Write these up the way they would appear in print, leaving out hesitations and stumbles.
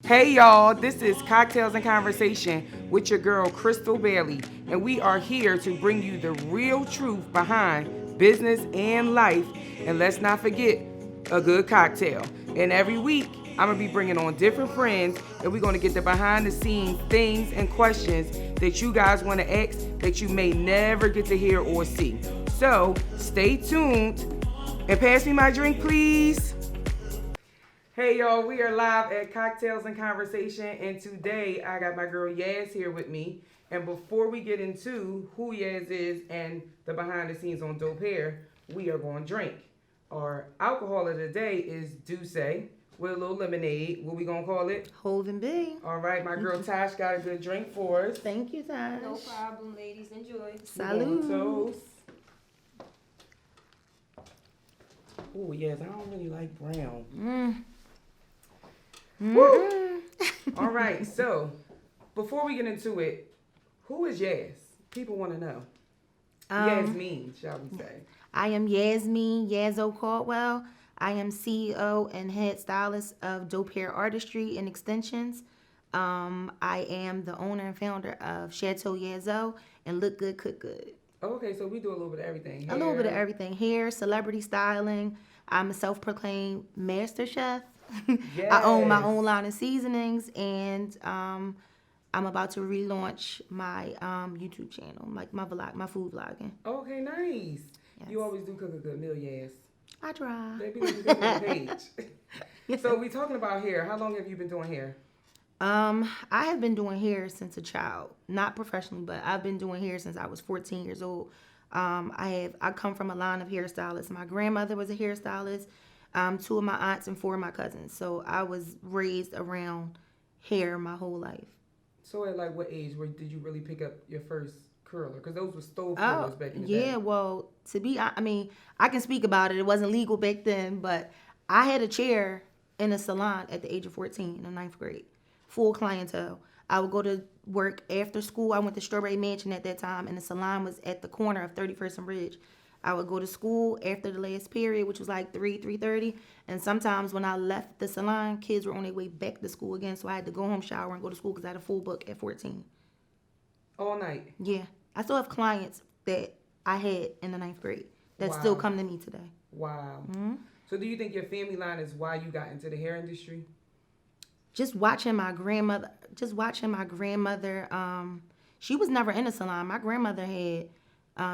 Hey y'all, this is Cocktails and Conversation with your girl Crystal Bailey, and we are here to bring you the real truth behind business and life. And let's not forget a good cocktail. And every week, I'm gonna be bringing on different friends, and we're gonna get the behind the scenes things and questions that you guys wanna ask that you may never get to hear or see. So stay tuned and pass me my drink, please. Hey y'all, we are live at Cocktails and Conversation, and today I got my girl Yaz here with me. And before we get into who Yaz is and the behind the scenes on Dope Hair, we are going to drink. Our alcohol of the day is Douce with a little lemonade. What we gonna call it? Holding B. All right, my girl Tosh got a good drink for us. Thank you, Tosh. No problem, ladies. Enjoy. Salud. Toast. Oh yes, I don't really like brown. Woo! All right, so before we get into it, who is Yaz? People want to know. Yasmin, shall we say? I am Yasmin Yazzo Caldwell. I am CEO and head stylist of Dope Hair Artistry and Extensions. I am the owner and founder of Chateau Yazzo and Look Good, Cook Good. Okay, so we do a little bit of everything. A little bit of everything. Hair, celebrity styling. I'm a self-proclaimed master chef. Yes. I own my own line of seasonings, and I'm about to relaunch my YouTube channel, like my vlog, my food vlogging. Okay, nice. Yes. You always do cook a good meal, Yaz. I try. Maybe we can go on the page. So we talking about hair. How long have you been doing hair? I have been doing hair since a child, not professionally, but I've been doing hair since I was 14 years old. I come from a line of hairstylists. My grandmother was a hairstylist. 2 of my aunts and 4 of my cousins. So I was raised around hair my whole life. So at like what age did you really pick up your first curler? Because those were stove curlers back in the day. Yeah, well, I can speak about it. It wasn't legal back then, but I had a chair in a salon at the age of 14 in the 9th grade. Full clientele. I would go to work after school. I went to Strawberry Mansion at that time, and the salon was at the corner of 31st and Ridge. I would go to school after the last period, which was like 3:30. And sometimes when I left the salon, kids were on their way back to school again. So I had to go home, shower, and go to school because I had a full book at 14. All night? Yeah. I still have clients that I had in the 9th grade that still come to me today. Wow. Mm-hmm. So do you think your family line is why you got into the hair industry? Just watching my grandmother, she was never in a salon. My grandmother had...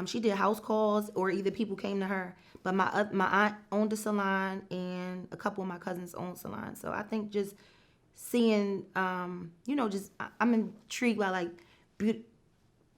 she did house calls, or either people came to her. But my aunt owned a salon, and a couple of my cousins owned salons. So I think just seeing, I'm intrigued by like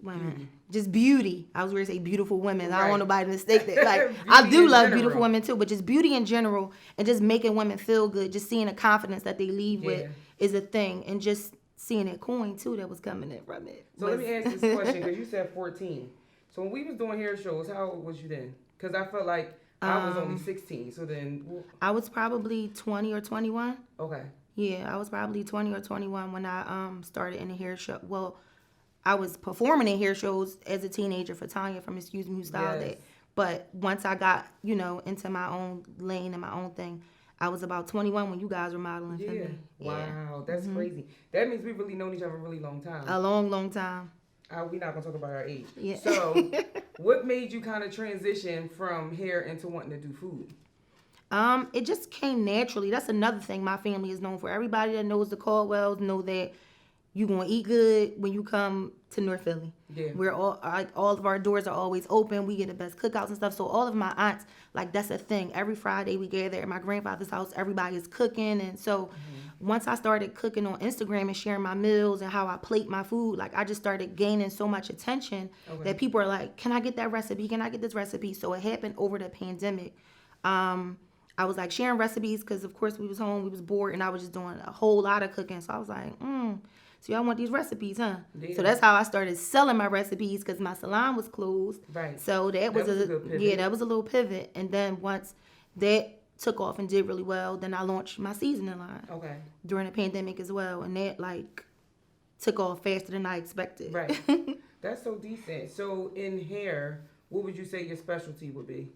women, just beauty. I was going to say beautiful women. Right. I don't want nobody to mistake that. Like I do love beautiful women too, but just beauty in general, and just making women feel good. Just seeing the confidence that they leave with is a thing, and just seeing that coin too that was coming in from it. So let me ask this question, because you said 14. So when we was doing hair shows, how old was you then? Because I felt like I was only 16. So then... I was probably 20 or 21. Okay. Yeah, I was probably 20 or 21 when I started in the hair show. Well, I was performing in hair shows as a teenager for Tanya from Excuse Me Who Styled That. But once I got, into my own lane and my own thing, I was about 21 when you guys were modeling for me. Wow, that's crazy. That means we've really known each other a really long time. A long, long time. We're not going to talk about our age. Yeah. So, what made you kind of transition from hair into wanting to do food? It just came naturally. That's another thing my family is known for. Everybody that knows the Caldwells know that you're going to eat good when you come to North Philly. Yeah. We're all of our doors are always open. We get the best cookouts and stuff. So all of my aunts, that's a thing. Every Friday we gather at my grandfather's house. Everybody is cooking. And so once I started cooking on Instagram and sharing my meals and how I plate my food, I just started gaining so much attention that people are like, can I get that recipe? Can I get this recipe? So it happened over the pandemic. I was sharing recipes because of course we was home, we was bored, and I was just doing a whole lot of cooking. So I was like, so y'all want these recipes, huh? Yeah. So that's how I started selling my recipes, because my salon was closed. Right. So that was a good pivot. That was a little pivot. And then once that took off and did really well, then I launched my seasoning line. Okay. During the pandemic as well, and that took off faster than I expected. Right. That's so decent. So in hair, what would you say your specialty would be?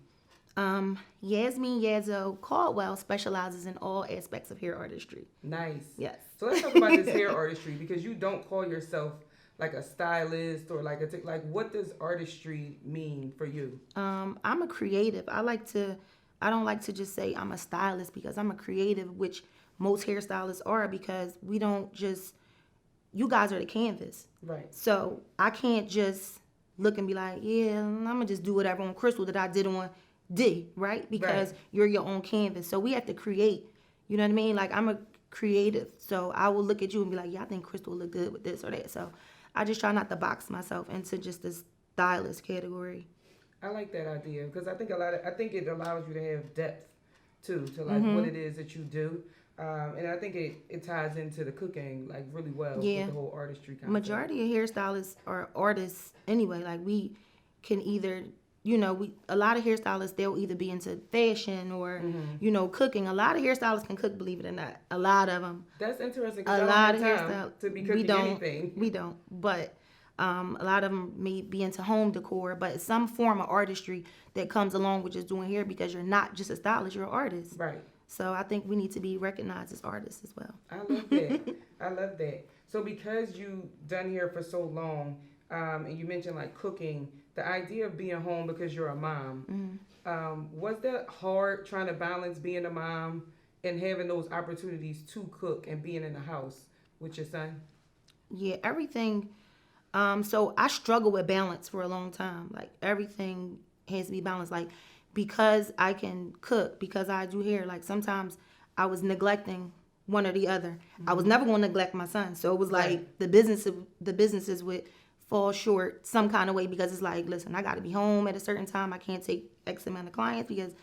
Yasmin Yazzo Caldwell specializes in all aspects of hair artistry. Nice. Yes. So let's talk about this hair artistry, because you don't call yourself like a stylist or like like what does artistry mean for you? I'm a creative. I don't like to just say I'm a stylist because I'm a creative, which most hairstylists are, because we don't just, you guys are the canvas. Right. So I can't just look and be like, yeah, I'm gonna just do whatever on Crystal that I did on D, right? Because Right. you're your own canvas. So we have to create. You know what I mean? Like, I'm a creative, so I will look at you and be like, yeah, I think Crystal look good with this or that. So I just try not to box myself into just this stylist category. I like that idea because I think I think it allows you to have depth too to like what it is that you do. And I think it ties into the cooking like really well Yeah. with the whole artistry concept. Majority of hairstylists are artists anyway. Like, we can either, you know, a lot of hairstylists, they'll either be into fashion or you know, cooking. A lot of hairstylists can cook, believe it or not. A lot of them. That's interesting A because I lot don't of have time hairstylists. to be cooking anything. We don't. But a lot of them may be into home decor, but it's some form of artistry that comes along with just doing hair, because you're not just a stylist, you're an artist. Right. So I think we need to be recognized as artists as well. I love that. I love that. So because you done here for so long, and you mentioned like cooking, the idea of being home because you're a mom, was that hard trying to balance being a mom and having those opportunities to cook and being in the house with your son? Yeah, everything. So I struggle with balance for a long time. Like, everything has to be balanced. Like, because I can cook, because I do hair, like, sometimes I was neglecting one or the other. I was never going to neglect my son. So it was like Right. the businesses would fall short some kind of way, because it's like, listen, I got to be home at a certain time. I can't take X amount of clients, because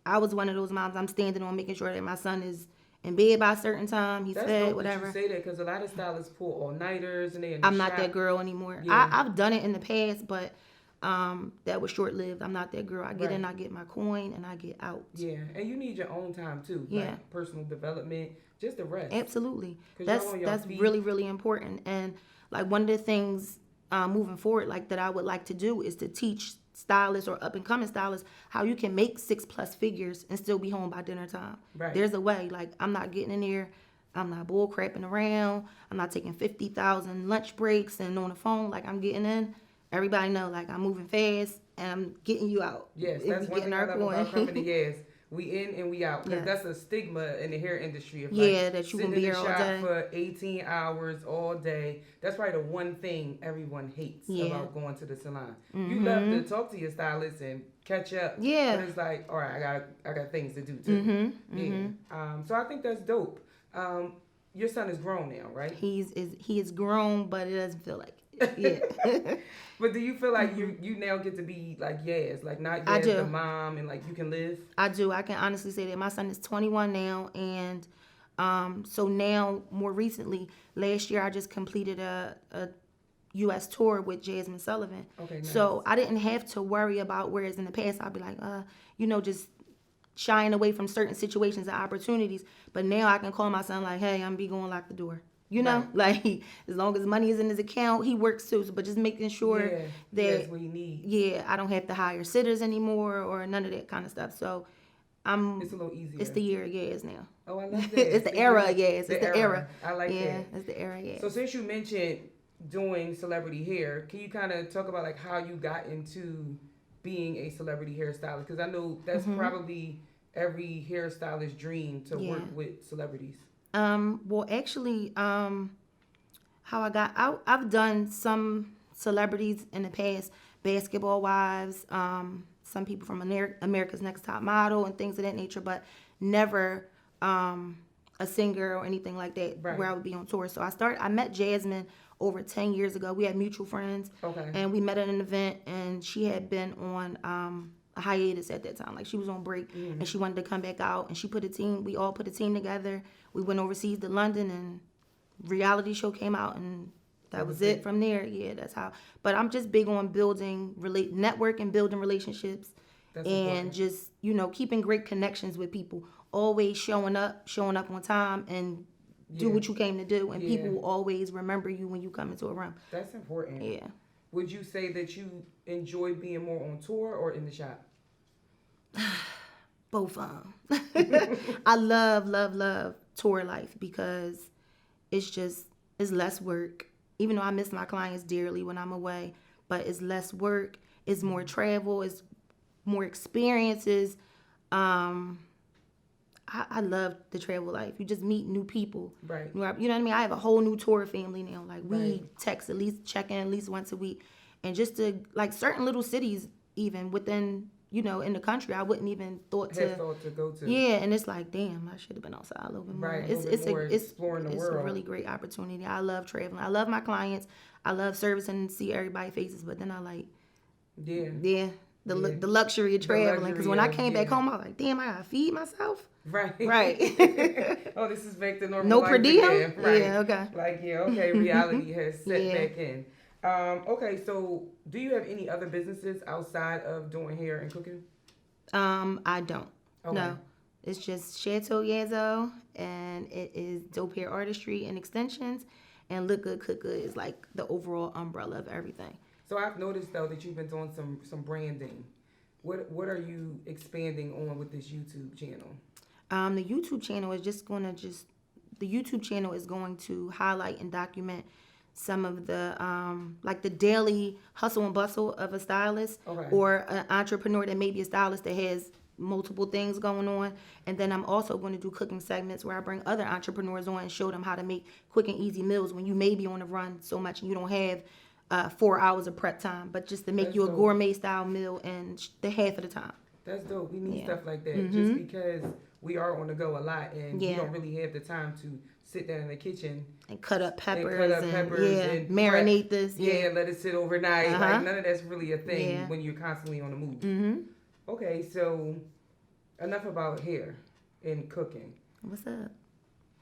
I was one of those moms. I'm standing on making sure that my son is in bed by a certain time. He's That's fed, dope whatever. that you say that because a lot of stylists pull all-nighters and they in the I'm not shop. that girl anymore. Yeah. I've done it in the past, but that was short lived. I'm not that girl. I get Right. in, I get my coin, and I get out. Yeah, and you need your own time too. Yeah. Like personal development, just the rest. Absolutely. 'Cause That's y'all on your that's feet. really, really important. And like, one of the things moving forward, like, that I would like to do is to teach stylists or up and coming stylists how you can make 6+ figures and still be home by dinner time. Right. There's a way. Like, I'm not getting in there. I'm not bull crapping around. I'm not taking 50,000 lunch breaks and on the phone. Like, I'm getting in. Everybody know, like, I'm moving fast and I'm getting you out. Yes, If that's we one getting thing I our love about coin. company. Yes, we in and we out because Yes. that's a stigma in the hair industry. Of Yeah, like that you sitting gonna be in the here all shop day. for 18 hours all day. That's probably the one thing everyone hates Yeah. about going to the salon. You love to talk to your stylist and catch up. Yeah. but it's like, all right, I got things to do too. Yeah. So I think that's dope. Your son is grown now, right? He is grown, but it doesn't feel like it. Yeah. But do you feel like you now get to be like Yaz, like not I Yaz do. the mom, and like you can live? I do. I can honestly say that my son is 21 now, and so now, more recently, last year I just completed a U.S. tour with Jasmine Sullivan. Okay, nice. So I didn't have to worry about, whereas in the past I'd be like, just shying away from certain situations and opportunities. But now I can call my son like, hey, I'm be going lock the door. You know, Right. like, as long as money is in his account, he works too. But just making sure Yeah, that that's what he needs. yeah, I don't have to hire sitters anymore or none of that kind of stuff. So It's a little easier. it's the year of Yaz now. Oh, I love that. It's the era of Yaz. It's the era. I like Yeah, that. it's the era of Yaz. So since you mentioned doing celebrity hair, can you kind of talk about like how you got into being a celebrity hairstylist? Because I know that's probably every hairstylist's dream to work with celebrities. Well, actually, how I got out, I've done some celebrities in the past, Basketball Wives, some people from America's Next Top Model and things of that nature, but never a singer or anything like that Right. where I would be on tour. So I met Jasmine over 10 years ago. We had mutual friends. Okay. And we met at an event, and she had been on a hiatus at that time. Like, she was on break, and she wanted to come back out, and we all put a team together. We went overseas to London, and reality show came out, and that was it from there. Yeah, that's how. But I'm just big on building network and building relationships, That's and important. just, keeping great connections with people. Always showing up on time, and do Yeah. what you came to do, and Yeah. people will always remember you when you come into a room. That's important. Yeah. Would you say that you enjoy being more on tour or in the shop? Both of them. I love tour life because it's less work. Even though I miss my clients dearly when I'm away, but it's less work, it's more travel, it's more experiences. I love the travel life. You just meet new people. Right. You know what I mean? I have a whole new tour family now. Like we Right. text check in at least once a week. And just to like certain little cities even within, in the country, I wouldn't even thought to go to. Yeah, and it's like, damn, I should have been outside a little bit more. Right, a little bit more exploring the world. It's a really great opportunity. I love traveling. I love my clients. I love servicing and see everybody's faces, but then I like the luxury of traveling, because when I came back home, I was like, damn, I gotta feed myself. Right. Oh, this is back to normal. No life per diem? again. Right. Yeah, okay. Like, reality has set back in. Okay, so do you have any other businesses outside of doing hair and cooking? I don't. Okay. No. It's just Chateau Yazzo, and it is dope hair artistry and extensions, and Look Good, Cook Good is like the overall umbrella of everything. So I've noticed though that you've been doing some branding. What are you expanding on with this YouTube channel? The YouTube channel is going to highlight and document some of the like the daily hustle and bustle of a stylist, or an entrepreneur that may be a stylist that has multiple things going on. And then I'm also going to do cooking segments where I bring other entrepreneurs on and show them how to make quick and easy meals when you may be on the run so much and you don't have 4 hours of prep time, but just to make you a gourmet style meal in the half of the time. That's dope. We need stuff like that, just because we are on the go a lot and we don't really have the time to sit down in the kitchen and cut up peppers and prep. marinate this. Yeah, let it sit overnight. Like, none of that's really a thing when you're constantly on the move. Okay, so enough about hair and cooking. What's up?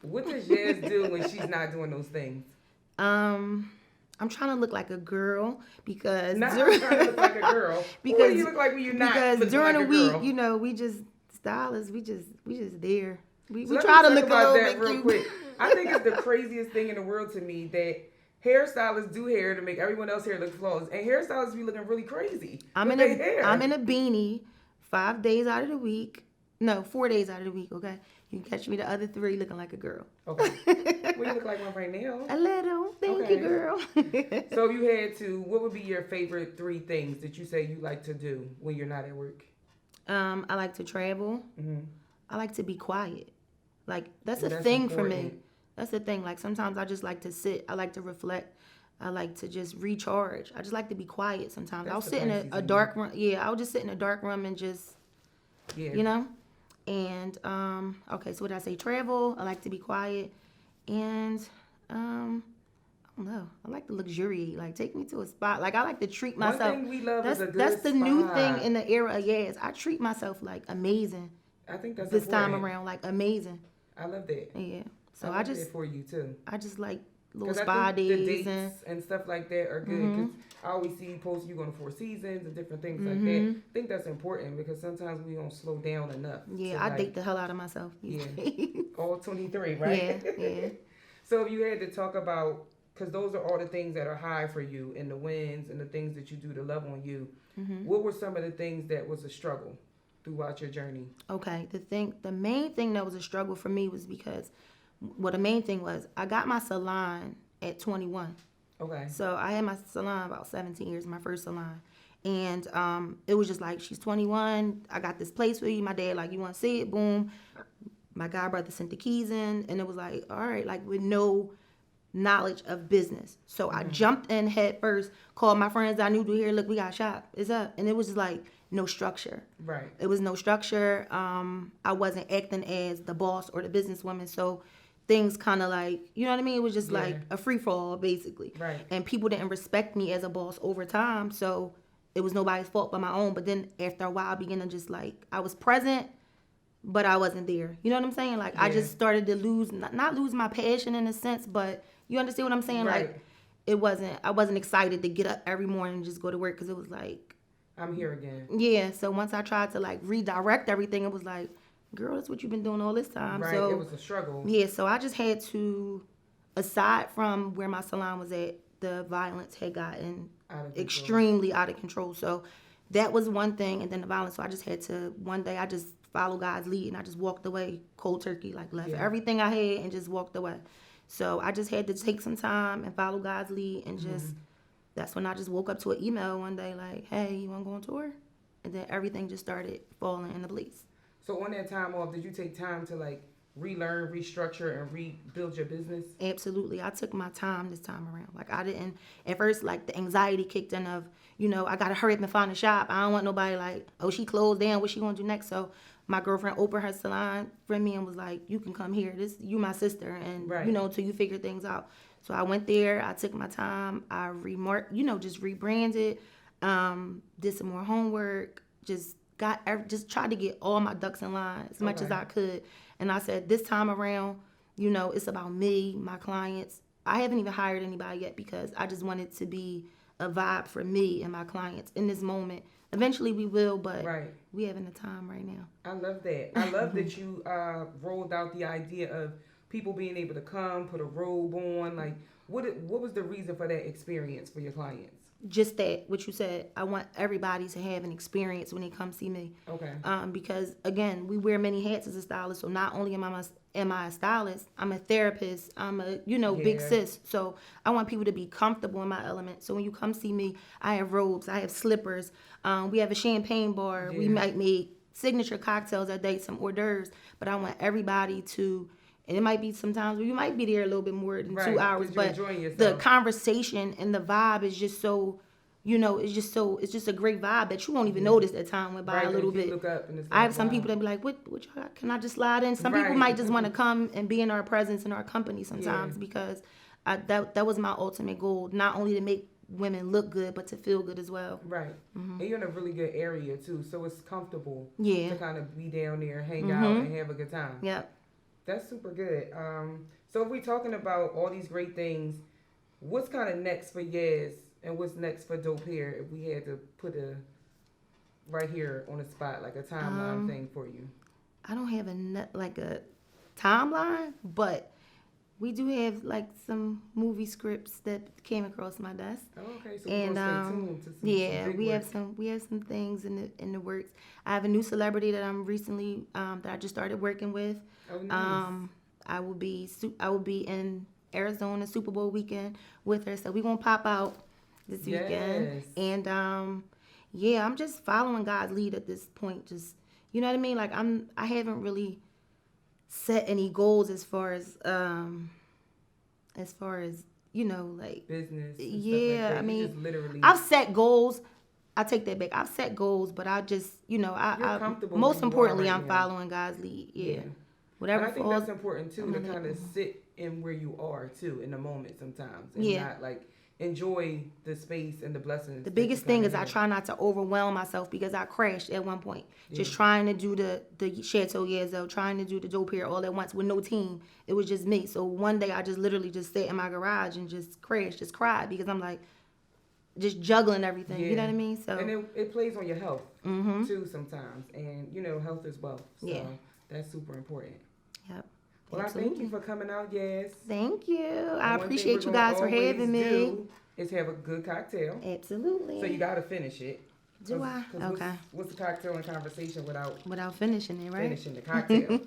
What does Yaz do when she's not doing those things? I'm trying to look like a girl because I'm trying to look like a girl. What do you look like when you're not? Because during like the week, we just stylists, we just there. We So try to look about a little that bit real cute. quick. I think it's the craziest thing in the world to me that hairstylists do hair to make everyone else's hair look flawless, and hairstylists be looking really crazy. I'm in a beanie 5 days out of the week. No, 4 days out of the week. Okay, you can catch me the other 3 looking like a girl. Okay, well, you look like one right now. A little, thank you, girl. So if you had to, what would be your favorite 3 things that you say you like to do when you're not at work? I like to travel. I like to be quiet. Like that's a That's thing important. for me. That's the thing. Like sometimes I just like to sit. I like to reflect. I like to just recharge. I just like to be quiet sometimes. That's I'll the sit in Pisces a in dark room. Yeah, I'll just sit in a dark room and just, Yeah. And okay, so what did I say? Travel. I like to be quiet, and I don't know. I like to luxuriate. Like take me to a spot. Like I like to treat myself. One thing we love that's is a good that's the new spot. thing in the era of Yaz. I treat myself like amazing. I think that's this important. time around, like amazing. I love that. Yeah. So I love that for you too. I just like little 'Cause spa I think the days dates and stuff like that are good. Because I always see you post you going to 4 Seasons and different things like that. I think that's important because sometimes we don't slow down enough. Yeah, I date the hell out of myself. Yeah. All 23, right? Yeah. So if you had to talk about, because those are all the things that are high for you and the wins and the things that you do to love on you, what were some of the things that was a struggle throughout your journey? Okay, the main thing that was a struggle for me was because, the main thing was I got my salon at 21. Okay. So I had my salon about 17 years, my first salon. And it was just like, she's 21, I got this place for you. My dad like, you want to see it? Boom. My god brother sent the keys in, and it was like, all right, like with no knowledge of business. So I jumped in head first, called my friends I knew do here, look, we got a shop, it's up. And it was just like no structure. Right. It was no structure. I wasn't acting as the boss or the businesswoman, so things kind of like, you know what I mean? It was just like a free for all, basically. Right. And people didn't respect me as a boss over time, so it was nobody's fault but my own. But then after a while, I began to just like, I was present, but I wasn't there. You know what I'm saying? Like I just started to lose, not lose my passion in a sense, but you understand what I'm saying? Right. Like I wasn't excited to get up every morning and just go to work because it was like, I'm here again. yeah. So once I tried to like redirect everything, it was like, girl, that's what you've been doing all this time. Right. So It was a struggle. yeah, so I just had to, aside from where my salon was at, the violence had gotten extremely out of control. So that was one thing, and then the violence. So I just had to, one day I just followed God's lead, and I just walked away cold turkey, like left everything I had and just walked away. So I just had to take some time and follow God's lead, and just that's when I just woke up to an email one day like, hey, you want to go on tour? And then everything just started falling into place. So on that time off, did you take time to like relearn, restructure, and rebuild your business? Absolutely. I took my time this time around. Like, I didn't, at first, like, the anxiety kicked in of, I got to hurry up and find a shop. I don't want nobody like, oh, she closed down. What she going to do next? So my girlfriend opened her salon for me and was like, you can come here. You my sister. And, until you figure things out. So I went there. I took my time. I just rebranded, did some more homework, just tried to get all my ducks in line as much as I could. And I said, this time around, it's about me, my clients. I haven't even hired anybody yet because I just want it to be a vibe for me and my clients in this moment. Eventually we will, but we having the time right now. I love that. I love that you rolled out the idea of people being able to come, put a robe on. Like, what was the reason for that experience for your clients? Just that, what you said. I want everybody to have an experience when they come see me. Okay. Because again, we wear many hats as a stylist. So not only am I a stylist, I'm a therapist. I'm a big sis. So I want people to be comfortable in my element. So when you come see me, I have robes, I have slippers. We have a champagne bar. We might make signature cocktails that day, some hors d'oeuvres. But I want everybody to. And it might be sometimes where you might be there a little bit more than 2 hours, but the conversation and the vibe is just so, it's just a great vibe that you won't even notice that time went by a little bit. Look up and it's I have some people that be like, what y'all got? Can I just slide in? Some people might just want to come and be in our presence and our company sometimes because that was my ultimate goal, not only to make women look good, but to feel good as well. Right. And you're in a really good area too, so it's comfortable to kind of be down there, hang out, and have a good time. Yep. That's super good. So if we're talking about all these great things, what's kind of next for Yaz and what's next for Dope Hair if we had to put right here on the spot, like a timeline thing for you? I don't have a timeline, but we do have like some movie scripts that came across my desk. Oh, okay, so we're gonna stay tuned to some we have some things in the works. I have a new celebrity that I'm recently that I just started working with. Oh, nice. I will be in Arizona Super Bowl weekend with her, so we're gonna pop out this weekend. And I'm just following God's lead at this point. Just you know what I mean? Like I haven't really set any goals as far as like business. Yeah, like I mean, just literally... I've set goals. I take that back. I've set goals, but I just I most importantly I'm following God's lead. Yeah. Whatever. And I think that's important too, to kind of sit in where you are too in the moment sometimes, and not like enjoy the space and the blessings. The biggest thing is I try not to overwhelm myself because I crashed at one point, just trying to do the Chateau Yazzo, trying to do the Dope Hair all at once with no team. It was just me. So one day I just literally just sat in my garage and just crashed, just cried because I'm like just juggling everything. You know what I mean? So and it plays on your health too sometimes, and health is wealth. So that's super important. Yep. Well, Absolutely. I thank you for coming out, Yaz. Thank you. I appreciate you guys for having me. Is have a good cocktail. Absolutely. So you got to finish it. Do I? Okay. What's the cocktail and conversation without finishing it, right? Finishing the cocktail.